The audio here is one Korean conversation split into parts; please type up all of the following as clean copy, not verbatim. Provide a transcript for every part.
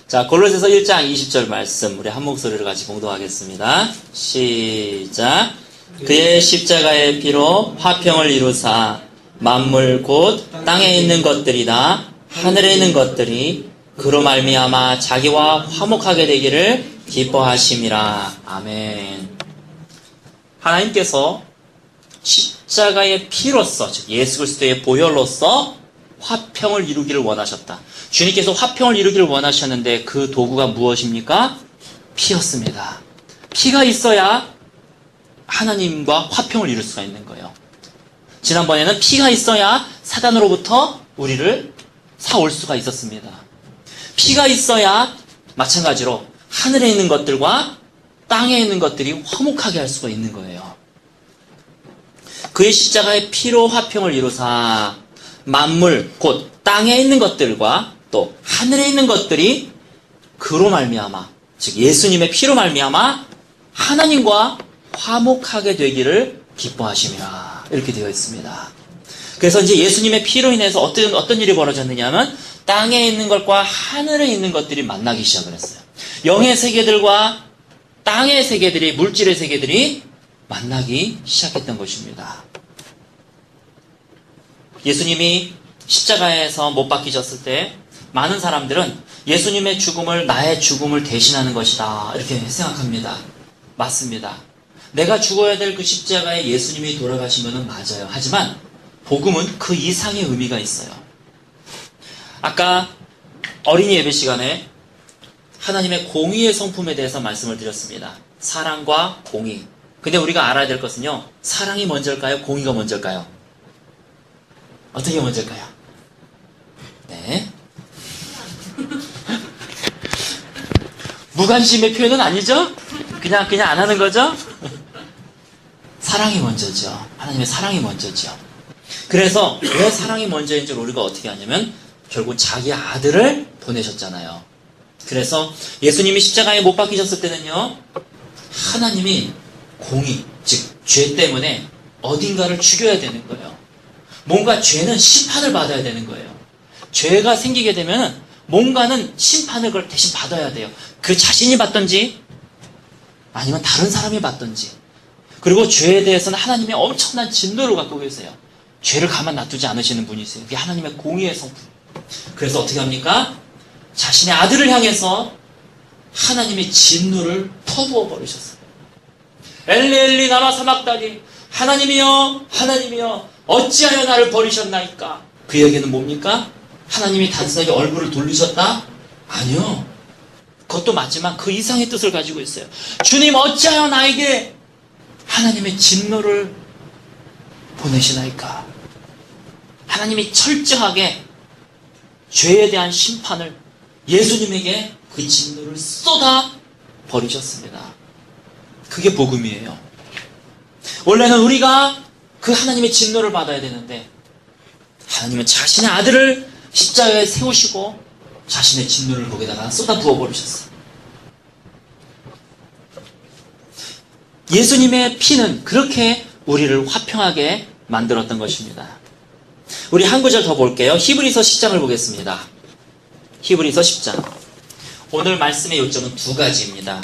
자, 골로새서 1장 20절 말씀 우리 한 목소리로 같이 봉독하겠습니다. 시작. 그의 십자가의 피로 화평을 이루사 만물 곧 땅에 있는 것들이나 하늘에 있는 것들이 그로 말미암아 자기와 화목하게 되기를 기뻐하심이라. 아멘. 하나님께서 십자가의 피로써, 즉 예수 그리스도의 보혈로써 화평을 이루기를 원하셨다. 주님께서 화평을 이루기를 원하셨는데 그 도구가 무엇입니까? 피였습니다. 피가 있어야 하나님과 화평을 이룰 수가 있는 거예요. 지난번에는 피가 있어야 사단으로부터 우리를 사올 수가 있었습니다. 피가 있어야 마찬가지로 하늘에 있는 것들과 땅에 있는 것들이 화목하게 할 수가 있는 거예요. 그의 십자가의 피로 화평을 이루사 만물 곧 땅에 있는 것들과 또 하늘에 있는 것들이 그로 말미암아, 즉 예수님의 피로 말미암아 하나님과 화목하게 되기를 기뻐하심이라. 이렇게 되어 있습니다. 그래서 이제 예수님의 피로 인해서 어떤 일이 벌어졌느냐면 땅에 있는 것과 하늘에 있는 것들이 만나기 시작을 했어요. 영의 세계들과 땅의 세계들이, 물질의 세계들이 만나기 시작했던 것입니다. 예수님이 십자가에서 못 박히셨을 때 많은 사람들은 예수님의 죽음을 나의 죽음을 대신하는 것이다 이렇게 생각합니다. 맞습니다. 내가 죽어야 될 그 십자가에 예수님이 돌아가시면 맞아요. 하지만 복음은 그 이상의 의미가 있어요. 아까 어린이 예배 시간에 하나님의 공의의 성품에 대해서 말씀을 드렸습니다. 사랑과 공의. 근데 우리가 알아야 될 것은요, 사랑이 먼저일까요? 공의가 먼저일까요? 어떻게 먼저일까요? 네. 무관심의 표현은 아니죠? 그냥 안 하는 거죠? 사랑이 먼저죠. 하나님의 사랑이 먼저죠. 그래서 왜 사랑이 먼저인지 우리가 어떻게 하냐면 결국 자기 아들을 보내셨잖아요. 그래서 예수님이 십자가에 못 박히셨을 때는요, 하나님이 공의, 즉 죄 때문에 어딘가를 죽여야 되는 거예요. 뭔가 죄는 심판을 받아야 되는 거예요. 죄가 생기게 되면 뭔가는 심판을 그걸 대신 받아야 돼요. 그 자신이 받든지 아니면 다른 사람이 받든지. 그리고 죄에 대해서는 하나님의 엄청난 진노를 갖고 계세요. 죄를 가만 놔두지 않으시는 분이세요. 그게 하나님의 공의의 성품. 그래서 어떻게 합니까? 자신의 아들을 향해서 하나님의 진노를 퍼부어 버리셨어요. 엘리 엘리 라마 사막다니, 하나님이여 하나님이여 어찌하여 나를 버리셨나이까. 그 얘기는 뭡니까? 하나님이 단순하게 얼굴을 돌리셨다? 아니요. 그것도 맞지만 그 이상의 뜻을 가지고 있어요. 주님 어찌하여 나에게 하나님의 진노를 보내시나이까. 하나님이 철저하게 죄에 대한 심판을 예수님에게 그 진노를 쏟아 버리셨습니다. 그게 복음이에요. 원래는 우리가 그 하나님의 진노를 받아야 되는데 하나님은 자신의 아들을 십자가에 세우시고 자신의 진노를 거기다가 쏟아 부어버리셨어요. 예수님의 피는 그렇게 우리를 화평하게 만들었던 것입니다. 우리 한 구절 더 볼게요. 히브리서 10장을 보겠습니다. 히브리서 10장. 오늘 말씀의 요점은 두 가지입니다.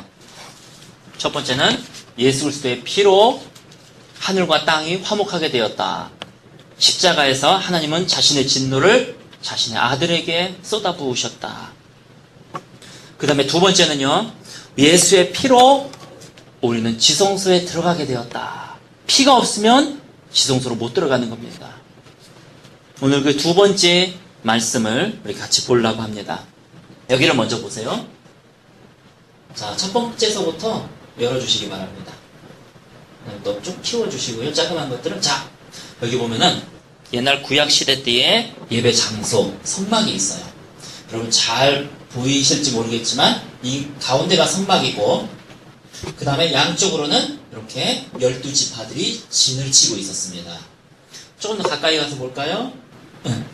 첫 번째는 예수 그리스도의 피로 하늘과 땅이 화목하게 되었다. 십자가에서 하나님은 자신의 진노를 자신의 아들에게 쏟아부으셨다. 그 다음에 두 번째는요, 예수의 피로 우리는 지성소에 들어가게 되었다. 피가 없으면 지성소로 못 들어가는 겁니다. 오늘 그 두 번째 말씀을 우리 같이 보려고 합니다. 여기를 먼저 보세요. 자, 첫 번째서부터 열어주시기 바랍니다. 또 쭉 키워주시고요. 자그마한 것들은, 자, 여기 보면은 옛날 구약시대 때의 예배 장소, 성막이 있어요. 여러분 잘 보이실지 모르겠지만 이 가운데가 성막이고 그 다음에 양쪽으로는 이렇게 12지파들이 진을 치고 있었습니다. 조금 더 가까이 가서 볼까요?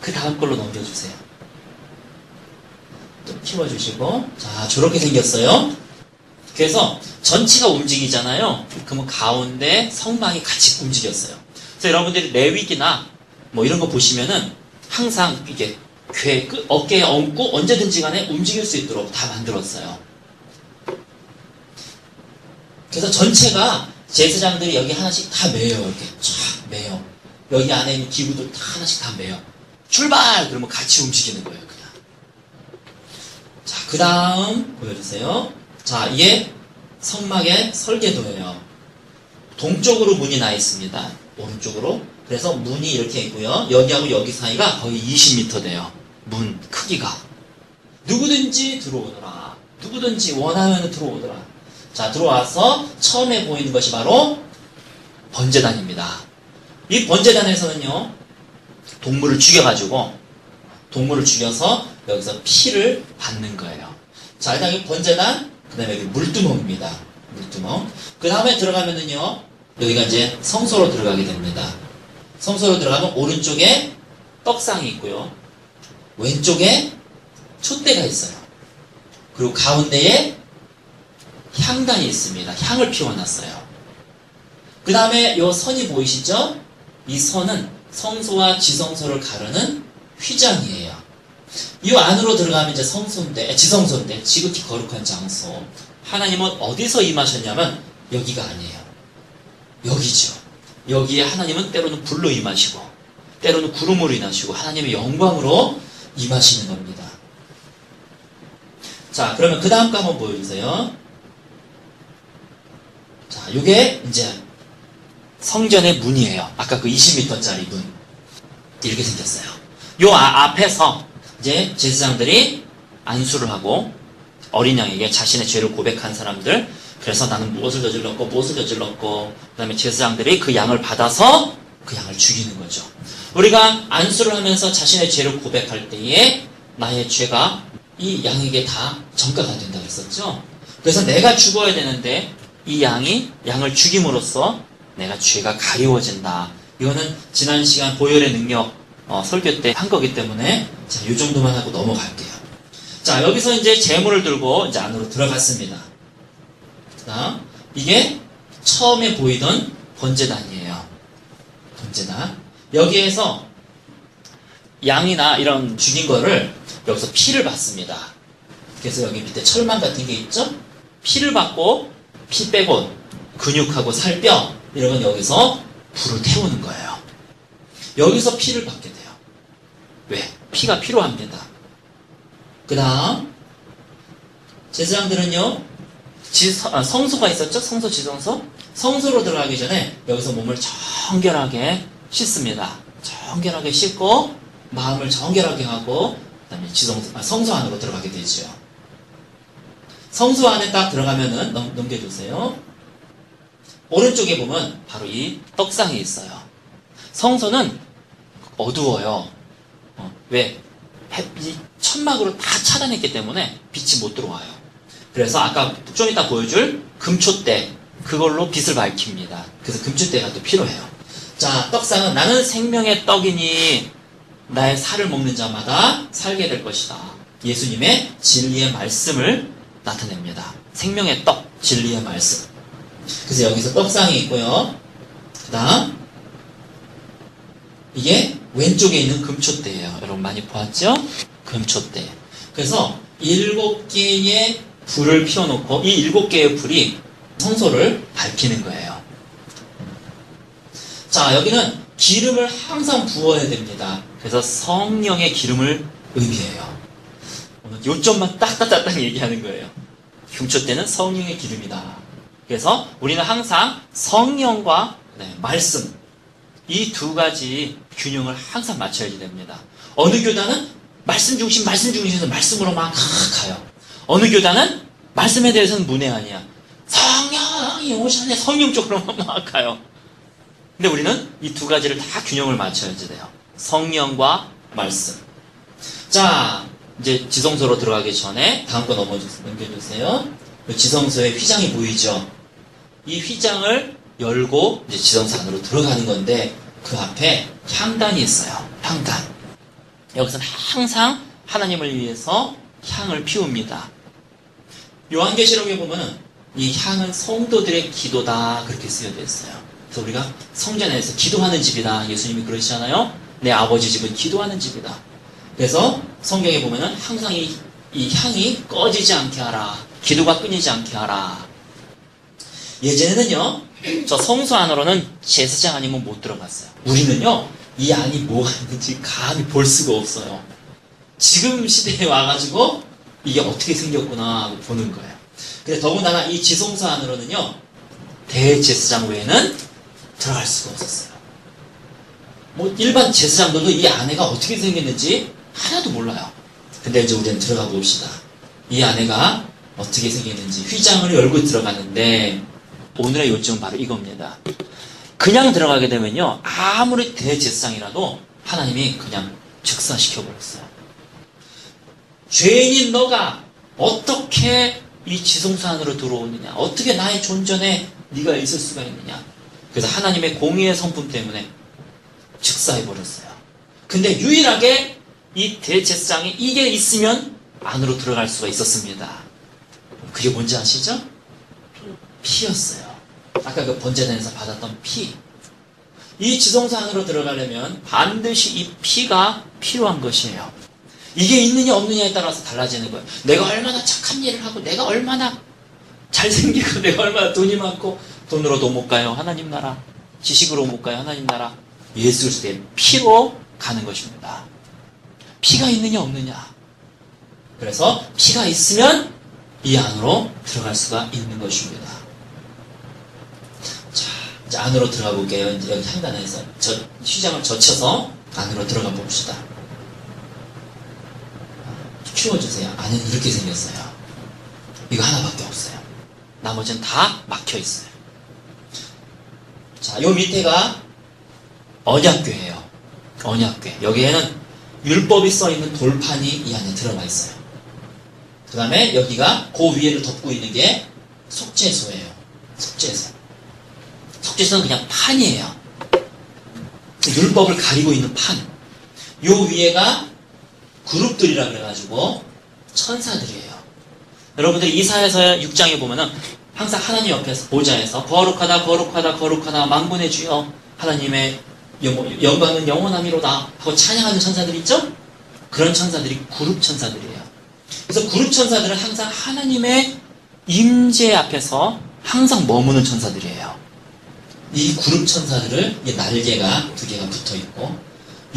그 다음 걸로 넘겨주세요. 또 키워주시고, 자, 저렇게 생겼어요. 그래서 전체가 움직이잖아요. 그러면 가운데 성막이 같이 움직였어요. 그래서 여러분들이 레위기나 뭐 이런 거 보시면은 항상 이게 어깨에 얹고 언제든지 간에 움직일 수 있도록 다 만들었어요. 그래서 전체가 제사장들이 여기 하나씩 다 매요. 이렇게 쫙 매요. 여기 안에 있는 기구도 다 하나씩 다 매요. 출발! 그러면 같이 움직이는 거예요. 그냥. 자, 그 다음 보여주세요. 자, 이게 성막의 설계도예요. 동쪽으로 문이 나 있습니다. 오른쪽으로. 그래서 문이 이렇게 있고요. 여기하고 여기 사이가 거의 20m 돼요. 문 크기가. 누구든지 들어오더라. 누구든지 원하면 들어오더라. 자, 들어와서 처음에 보이는 것이 바로 번제단입니다. 이 번제단에서는요, 동물을 죽여서 여기서 피를 받는 거예요. 자, 일단 이 번제단, 그 다음에 여기 물두멍입니다. 물두멍. 그 다음에 들어가면은요, 여기가 이제 성소로 들어가게 됩니다. 성소로 들어가면 오른쪽에 떡상이 있고요. 왼쪽에 촛대가 있어요. 그리고 가운데에 향단이 있습니다. 향을 피워놨어요. 그 다음에 이 선이 보이시죠? 이 선은 성소와 지성소를 가르는 휘장이에요. 이 안으로 들어가면 이제 지성소인데 지극히 거룩한 장소. 하나님은 어디서 임하셨냐면 여기가 아니에요. 여기죠. 여기에 하나님은 때로는 불로 임하시고 때로는 구름으로 임하시고 하나님의 영광으로 임하시는 겁니다. 자, 그러면 그 다음 거 한번 보여주세요. 자, 요게 이제 성전의 문이에요. 아까 그 20m짜리 문. 이렇게 생겼어요. 요 앞에서 이제 제사장들이 안수를 하고 어린 양에게 자신의 죄를 고백한 사람들, 그래서 나는 무엇을 저질렀고 그 다음에 제사장들이 그 양을 받아서 그 양을 죽이는 거죠. 우리가 안수를 하면서 자신의 죄를 고백할 때에 나의 죄가 이 양에게 다 전가가 된다고 했었죠. 그래서 내가 죽어야 되는데 이 양을 죽임으로써 내가 죄가 가리워진다. 이거는 지난 시간 보혈의 능력 설교 때 한 거기 때문에 자, 이 정도만 하고 넘어갈게요. 자, 여기서 이제 제물을 들고 이제 안으로 들어갔습니다. 자, 이게 처음에 보이던 번제단이에요. 번제단. 여기에서 양이나 이런 죽인 거를 여기서 피를 받습니다. 그래서 여기 밑에 철망 같은 게 있죠? 피를 받고 피 빼고 근육하고 살뼈 이런 건 여기서 불을 태우는 거예요. 여기서 피를 받게 돼요. 왜? 피가 필요합니다. 그 다음 제사장들은요 성소가 있었죠? 성소 지성소? 성소로 들어가기 전에 여기서 몸을 정결하게 씻습니다. 정결하게 씻고 마음을 정결하게 하고 그 다음에 성소 안으로 들어가게 되죠. 성소 안에 딱 들어가면은 넘겨주세요. 오른쪽에 보면 바로 이 떡상이 있어요. 성소는 어두워요. 왜? 이 천막으로 다 차단했기 때문에 빛이 못 들어와요. 그래서 아까 좀 이따 보여줄 금촛대, 그걸로 빛을 밝힙니다. 그래서 금촛대가 또 필요해요. 자, 떡상은 나는 생명의 떡이니 나의 살을 먹는 자마다 살게 될 것이다. 예수님의 진리의 말씀을 나타냅니다. 생명의 떡, 진리의 말씀. 그래서 여기서 떡상이 있고요. 그 다음 이게 왼쪽에 있는 금촛대예요. 여러분 많이 보았죠? 금촛대. 그래서 7개의 불을 피워놓고 이 7개의 불이 성소를 밝히는 거예요. 자, 여기는 기름을 항상 부어야 됩니다. 그래서 성령의 기름을 의미해요. 오늘 요점만 딱딱딱딱 얘기하는 거예요. 금촛대는 성령의 기름이다. 그래서 우리는 항상 성령과 말씀, 이 두 가지 균형을 항상 맞춰야 됩니다. 어느 교단은 말씀 중심에서 말씀으로 막 가요. 어느 교단은 말씀에 대해서는 문외한이야. 성령이 오셨네. 성령 쪽으로만 막 가요. 근데 우리는 이 두 가지를 다 균형을 맞춰야 돼요. 성령과 말씀. 자, 이제 지성소로 들어가기 전에 다음 거 넘겨주세요. 지성소에 휘장이 보이죠? 이 휘장을 열고 이제 지성소 안으로 들어가는 건데 그 앞에 향단이 있어요. 향단. 여기서는 항상 하나님을 위해서 향을 피웁니다. 요한계시록에 보면은 이 향은 성도들의 기도다 그렇게 쓰여져 있어요. 그래서 우리가 성전에서 기도하는 집이다. 예수님이 그러시잖아요. 내 아버지 집은 기도하는 집이다. 그래서 성경에 보면은 항상 이 향이 꺼지지 않게 하라. 기도가 끊이지 않게 하라. 예전에는요, 저 성소 안으로는 제사장 아니면 못 들어갔어요. 우리는요, 이 안이 뭐가 있는지 감히 볼 수가 없어요. 지금 시대에 와가지고 이게 어떻게 생겼구나 하고 보는 거예요. 근데 더군다나 이 지성소 안으로는요, 대제사장 외에는 들어갈 수가 없었어요. 뭐 일반 제사장들도 이 안에가 어떻게 생겼는지 하나도 몰라요. 근데 이제 우리는 들어가 봅시다. 이 안에가 어떻게 생겼는지 휘장을 열고 들어가는데 오늘의 요점은 바로 이겁니다. 그냥 들어가게 되면요, 아무리 대제사장이라도 하나님이 그냥 즉사시켜버렸어요. 죄인인 너가 어떻게 이 지성소 안으로 들어오느냐, 어떻게 나의 존전에 네가 있을 수가 있느냐. 그래서 하나님의 공의의 성품 때문에 즉사해버렸어요. 근데 유일하게 이 대제사장이 이게 있으면 안으로 들어갈 수가 있었습니다. 그게 뭔지 아시죠? 피였어요. 아까 그 번제단에서 받았던 피. 이 지성소 안으로 들어가려면 반드시 이 피가 필요한 것이에요. 이게 있느냐 없느냐에 따라서 달라지는 거예요. 내가 얼마나 착한 일을 하고, 내가 얼마나 잘생기고, 내가 얼마나 돈이 많고, 돈으로도 못 가요 하나님 나라, 지식으로 못 가요 하나님 나라. 예수 그리스도의 피로 가는 것입니다. 피가 있느냐 없느냐. 그래서 피가 있으면 이 안으로 들어갈 수가 있는 것입니다. 자, 이제 안으로 들어가 볼게요. 이제 여기 향단에서 휘장을 젖혀서 안으로 들어가 봅시다. 키워주세요. 안에는 이렇게 생겼어요. 이거 하나밖에 없어요. 나머지는 다 막혀 있어요. 자, 요 밑에가 언약궤예요. 언약궤. 여기에는 율법이 써있는 돌판이 이 안에 들어가 있어요. 그 다음에 여기가 그 위에를 덮고 있는 게 속죄소예요. 속죄소. 속죄소는 그냥 판이에요. 율법을 가리고 있는 판. 요 위에가 그룹들이라 그래가지고 천사들이에요. 여러분들이 이사야서 6장에 보면은 항상 하나님 옆에서 보좌에서 거룩하다 거룩하다 거룩하다 만군의 주여 하나님의 영광은 영원함이로다 하고 찬양하는 천사들 있죠? 그런 천사들이 그룹 천사들이에요. 그래서 그룹 천사들은 항상 하나님의 임재 앞에서 항상 머무는 천사들이에요. 이 그룹 천사들을 이 날개가 두 개가 붙어 있고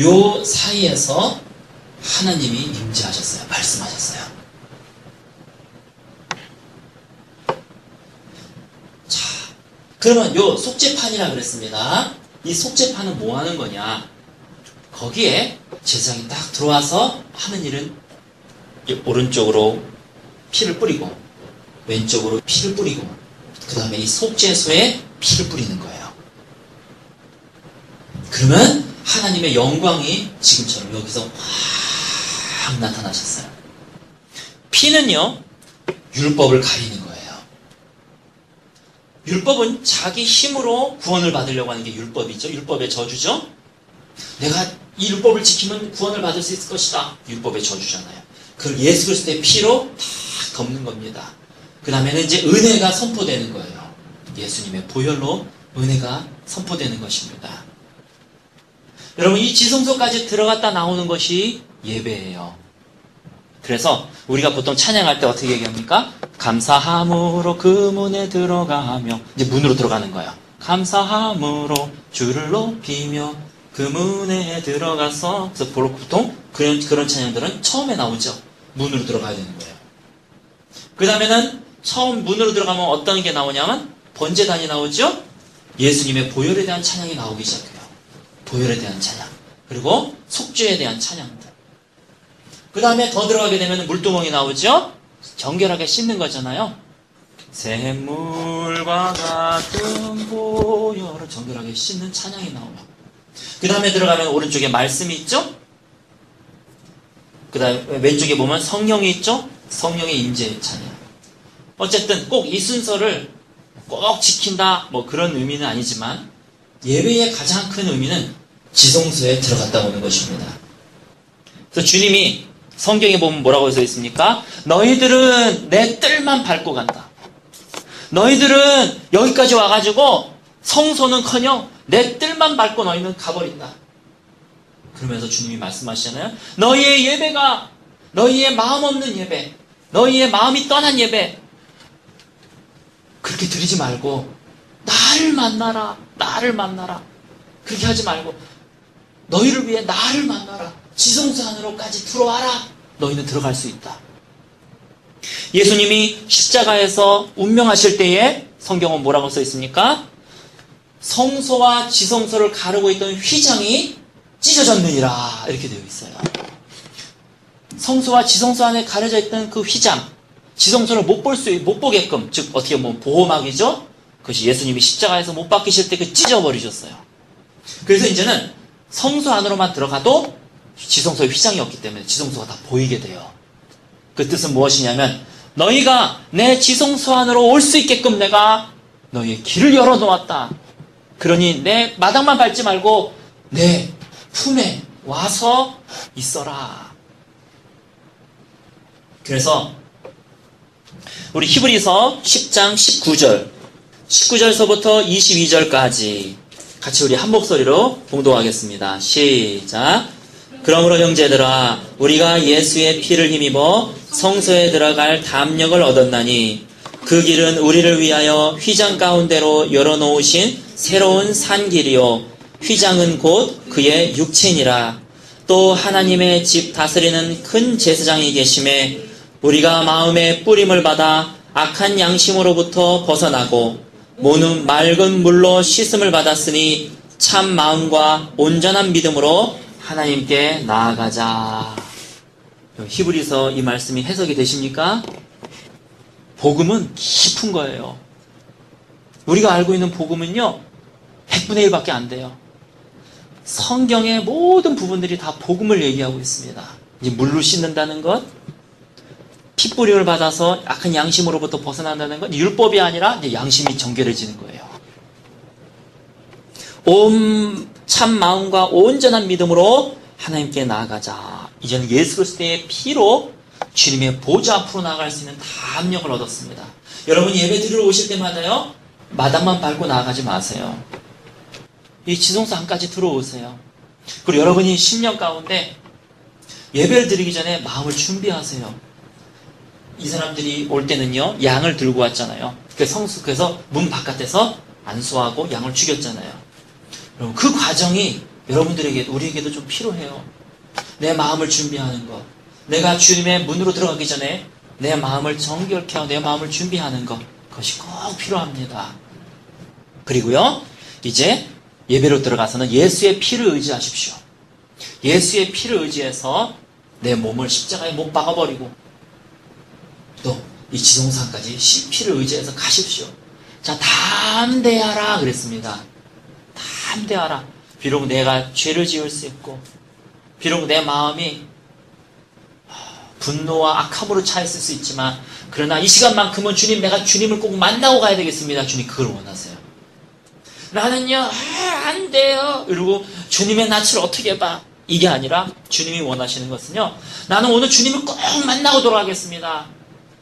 요 사이에서 하나님이 임재하셨어요. 말씀하셨어요. 자, 그러면 요 속죄판이라 그랬습니다. 이 속죄판은 뭐 하는 거냐? 거기에 제사장이 딱 들어와서 하는 일은 오른쪽으로 피를 뿌리고 왼쪽으로 피를 뿌리고 그 다음에 이 속죄소에 피를 뿌리는 거예요. 그러면 하나님의 영광이 지금처럼 여기서 확 나타나셨어요. 피는요, 율법을 가리는 거예요. 율법은 자기 힘으로 구원을 받으려고 하는 게 율법이죠. 율법의 저주죠. 내가 이 율법을 지키면 구원을 받을 수 있을 것이다. 율법의 저주잖아요. 그걸 예수 그리스도의 피로 다 덮는 겁니다. 그 다음에는 이제 은혜가 선포되는 거예요. 예수님의 보혈로 은혜가 선포되는 것입니다. 여러분, 이 지성소까지 들어갔다 나오는 것이 예배예요. 그래서 우리가 보통 찬양할 때 어떻게 얘기합니까? 감사함으로 그 문에 들어가며, 이제 문으로 들어가는 거예요. 감사함으로 주를 높이며 그 문에 들어가서. 그래서 보통 그런 찬양들은 처음에 나오죠. 문으로 들어가야 되는 거예요. 그 다음에는 처음 문으로 들어가면 어떤 게 나오냐면 번제단이 나오죠. 예수님의 보혈에 대한 찬양이 나오기 시작해요. 보혈에 대한 찬양, 그리고 속죄에 대한 찬양들. 그 다음에 더 들어가게 되면 물두멍이 나오죠. 정결하게 씻는 거잖아요. 샘물과 같은 보혈을 정결하게 씻는 찬양이 나오며, 그 다음에 들어가면 오른쪽에 말씀이 있죠. 그 다음에 왼쪽에 보면 성령이 있죠. 성령의 임재의 찬양. 어쨌든 꼭 이 순서를 꼭 지킨다 뭐 그런 의미는 아니지만 예배의 가장 큰 의미는 지성소에 들어갔다 오는 것입니다. 그래서 주님이 성경에 보면 뭐라고 써 있습니까? 너희들은 내 뜰만 밟고 간다. 너희들은 여기까지 와가지고 성소는커녕 내 뜰만 밟고 너희는 가버린다. 그러면서 주님이 말씀하시잖아요. 너희의 예배가 너희의 마음 없는 예배, 너희의 마음이 떠난 예배, 그렇게 드리지 말고 나를 만나라, 나를 만나라. 그렇게 하지 말고 너희를 위해 나를 만나라. 지성소 안으로까지 들어와라. 너희는 들어갈 수 있다. 예수님이 십자가에서 운명하실 때에 성경은 뭐라고 써 있습니까? 성소와 지성소를 가르고 있던 휘장이 찢어졌느니라 이렇게 되어 있어요. 성소와 지성소 안에 가려져 있던 그 휘장, 지성소를 못 보게끔, 즉 어떻게 보면 보호막이죠. 그것이 예수님이 십자가에서 못 박히실 때 그 찢어버리셨어요. 그래서 이제는 성소 안으로만 들어가도 지성소에 휘장이 없기 때문에 지성소가 다 보이게 돼요. 그 뜻은 무엇이냐면 너희가 내 지성소 안으로 올 수 있게끔 내가 너희의 길을 열어놓았다. 그러니 내 마당만 밟지 말고 내 품에 와서 있어라. 그래서 우리 히브리서 10장 19절서부터 22절까지 같이 우리 한 목소리로 봉독하겠습니다. 시작. 그러므로 형제들아 우리가 예수의 피를 힘입어 성소에 들어갈 담력을 얻었나니 그 길은 우리를 위하여 휘장 가운데로 열어놓으신 새로운 산길이요 휘장은 곧 그의 육체니라. 또 하나님의 집 다스리는 큰 제사장이 계심에 우리가 마음의 뿌림을 받아 악한 양심으로부터 벗어나고 모는 맑은 물로 씻음을 받았으니 참 마음과 온전한 믿음으로 하나님께 나아가자. 히브리서 이 말씀이 해석이 되십니까? 복음은 깊은 거예요. 우리가 알고 있는 복음은요 100분의 1밖에 안 돼요. 성경의 모든 부분들이 다 복음을 얘기하고 있습니다. 이제 물로 씻는다는 것, 핏부림을 받아서 악한 양심으로부터 벗어난다는 것, 율법이 아니라 이제 양심이 정결해지는 거예요. 참 마음과 온전한 믿음으로 하나님께 나아가자. 이제는 예수 그리스도의 피로 주님의 보좌 앞으로 나아갈 수 있는 담력을 얻었습니다. 여러분 예배 드리러 오실 때마다요 마당만 밟고 나아가지 마세요. 이 지성소 안까지 들어오세요. 그리고 여러분이 10년 가운데 예배를 드리기 전에 마음을 준비하세요. 이 사람들이 올 때는요 양을 들고 왔잖아요. 그래서 문 바깥에서 안수하고 양을 죽였잖아요. 여러분 그 과정이 여러분들에게 우리에게도 좀 필요해요. 내 마음을 준비하는 것, 내가 주님의 문으로 들어가기 전에 내 마음을 정결케 하고 내 마음을 준비하는 것, 그것이 꼭 필요합니다. 그리고요 이제 예배로 들어가서는 예수의 피를 의지하십시오. 예수의 피를 의지해서 내 몸을 십자가에 못 박아버리고 또 이 지성소까지 피를 의지해서 가십시오. 자, 담대하라 그랬습니다. 담대하라. 비록 내가 죄를 지을 수 있고 비록 내 마음이 분노와 악함으로 차 있을 수 있지만 그러나 이 시간만큼은 주님, 내가 주님을 꼭 만나고 가야 되겠습니다. 주님 그걸 원하세요. 나는요 안 돼요 이러고 주님의 낯을 어떻게 봐, 이게 아니라 주님이 원하시는 것은요 나는 오늘 주님을 꼭 만나고 돌아가겠습니다.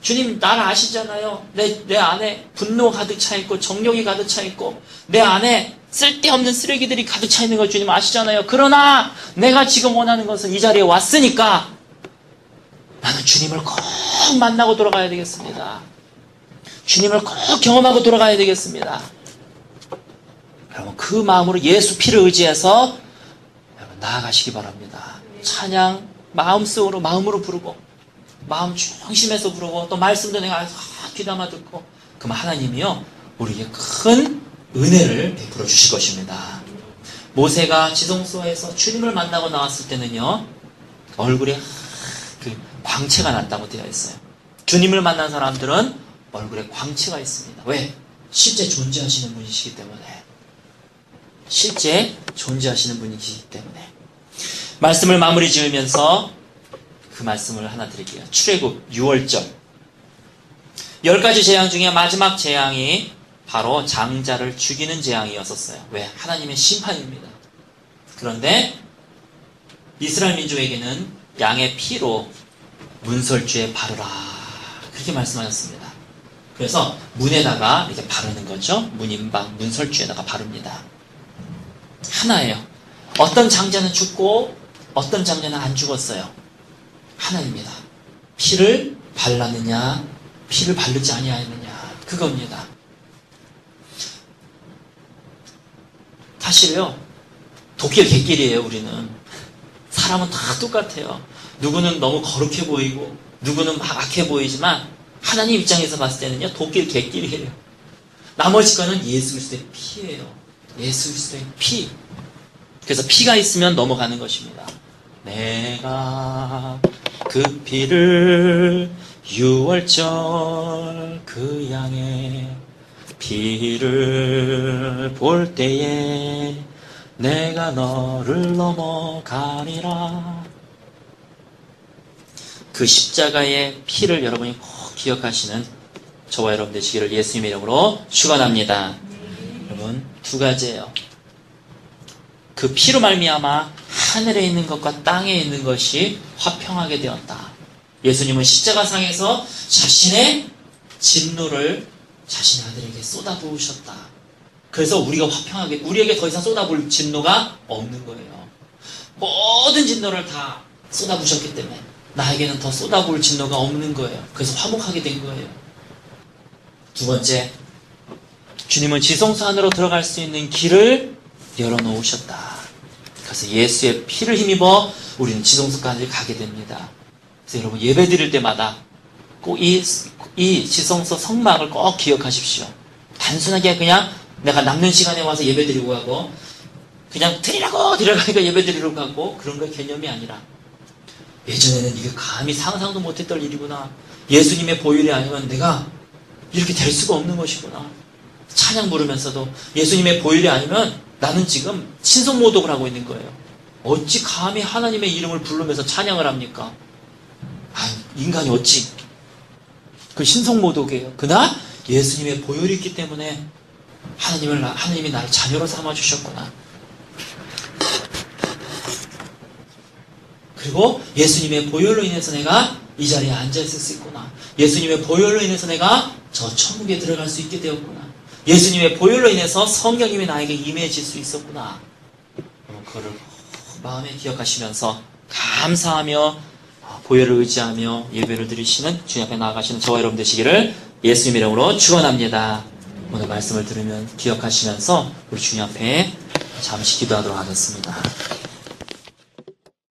주님 나를 아시잖아요. 내 안에 분노가 가득 차 있고 정욕이 가득 차 있고 내 안에 쓸데없는 쓰레기들이 가득 차 있는 걸 주님 아시잖아요. 그러나 내가 지금 원하는 것은 이 자리에 왔으니까 나는 주님을 꼭 만나고 돌아가야 되겠습니다. 주님을 꼭 경험하고 돌아가야 되겠습니다. 여러분 그 마음으로 예수 피를 의지해서 여러분 나아가시기 바랍니다. 찬양 마음으로 부르고 마음 중심에서 부르고 또 말씀도 내가 귀담아 듣고 그럼 하나님이요 우리에게 큰 은혜를 베풀어 주실 것입니다. 모세가 지성소에서 주님을 만나고 나왔을 때는요 얼굴에 그 광채가 났다고 되어 있어요. 주님을 만난 사람들은 얼굴에 광채가 있습니다. 왜? 실제 존재하시는 분이시기 때문에. 실제 존재하시는 분이시기 때문에. 말씀을 마무리 지으면서 그 말씀을 하나 드릴게요. 출애굽 6월절 10가지 재앙 중에 마지막 재앙이 바로 장자를 죽이는 재앙이었었어요. 왜? 하나님의 심판입니다. 그런데 이스라엘 민족에게는 양의 피로 문설주에 바르라 그렇게 말씀하셨습니다. 그래서 문에다가 이렇게 바르는 거죠. 문인방, 문설주에다가 바릅니다. 하나예요. 어떤 장자는 죽고 어떤 장녀는 안 죽었어요. 하나입니다. 피를 발랐느냐, 피를 바르지 아니하였느냐, 그겁니다. 사실요, 도끼와 객길이에요. 우리는 사람은 다 똑같아요. 누구는 너무 거룩해 보이고 누구는 막 악해 보이지만 하나님 입장에서 봤을 때는요, 도끼와 객길이에요. 나머지 거는 예수 그리스도의 피예요. 예수 그리스도의 피. 그래서 피가 있으면 넘어가는 것입니다. 내가 그 피를 6월절 그 양의 피를 볼 때에 내가 너를 넘어가리라. 그 십자가의 피를 여러분이 꼭 기억하시는 저와 여러분 되시기를 예수님의 이름으로 축원합니다. 여러분, 두 가지예요. 그 피로 말미암아 하늘에 있는 것과 땅에 있는 것이 화평하게 되었다. 예수님은 십자가상에서 자신의 진노를 자신의 아들에게 쏟아부으셨다. 그래서 우리가 화평하게, 우리에게 더 이상 쏟아부을 진노가 없는 거예요. 모든 진노를 다 쏟아부으셨기 때문에 나에게는 더 쏟아부을 진노가 없는 거예요. 그래서 화목하게 된 거예요. 두 번째, 주님은 지성소 안으로 들어갈 수 있는 길을 열어놓으셨다. 그래서 예수의 피를 힘입어 우리는 지성소까지 가게 됩니다. 그래서 여러분, 예배 드릴 때마다 꼭 이 지성소 성막을 꼭 기억하십시오. 단순하게 그냥 내가 남는 시간에 와서 예배 드리고 가고 그냥 드리라고 들어가니까 예배 드리러 가고 그런 거 개념이 아니라, 예전에는 이게 감히 상상도 못했던 일이구나, 예수님의 보혈이 아니면 내가 이렇게 될 수가 없는 것이구나, 찬양 부르면서도 예수님의 보혈이 아니면 나는 지금 신성모독을 하고 있는 거예요. 어찌 감히 하나님의 이름을 부르면서 찬양을 합니까? 인간이 어찌. 그 신성모독이에요. 그러나 예수님의 보혈이 있기 때문에 하나님이 나를 자녀로 삼아주셨구나. 그리고 예수님의 보혈로 인해서 내가 이 자리에 앉아있을 수 있구나. 예수님의 보혈로 인해서 내가 저 천국에 들어갈 수 있게 되었구나. 예수님의 보혈로 인해서 성령님이 나에게 임해질 수 있었구나. 그거를 마음에 기억하시면서 감사하며 보혈을 의지하며 예배를 드리시는 주님 앞에 나아가시는 저와 여러분 되시기를 예수님 이름으로 축원합니다. 오늘 말씀을 들으면 기억하시면서 우리 주님 앞에 잠시 기도하도록 하겠습니다.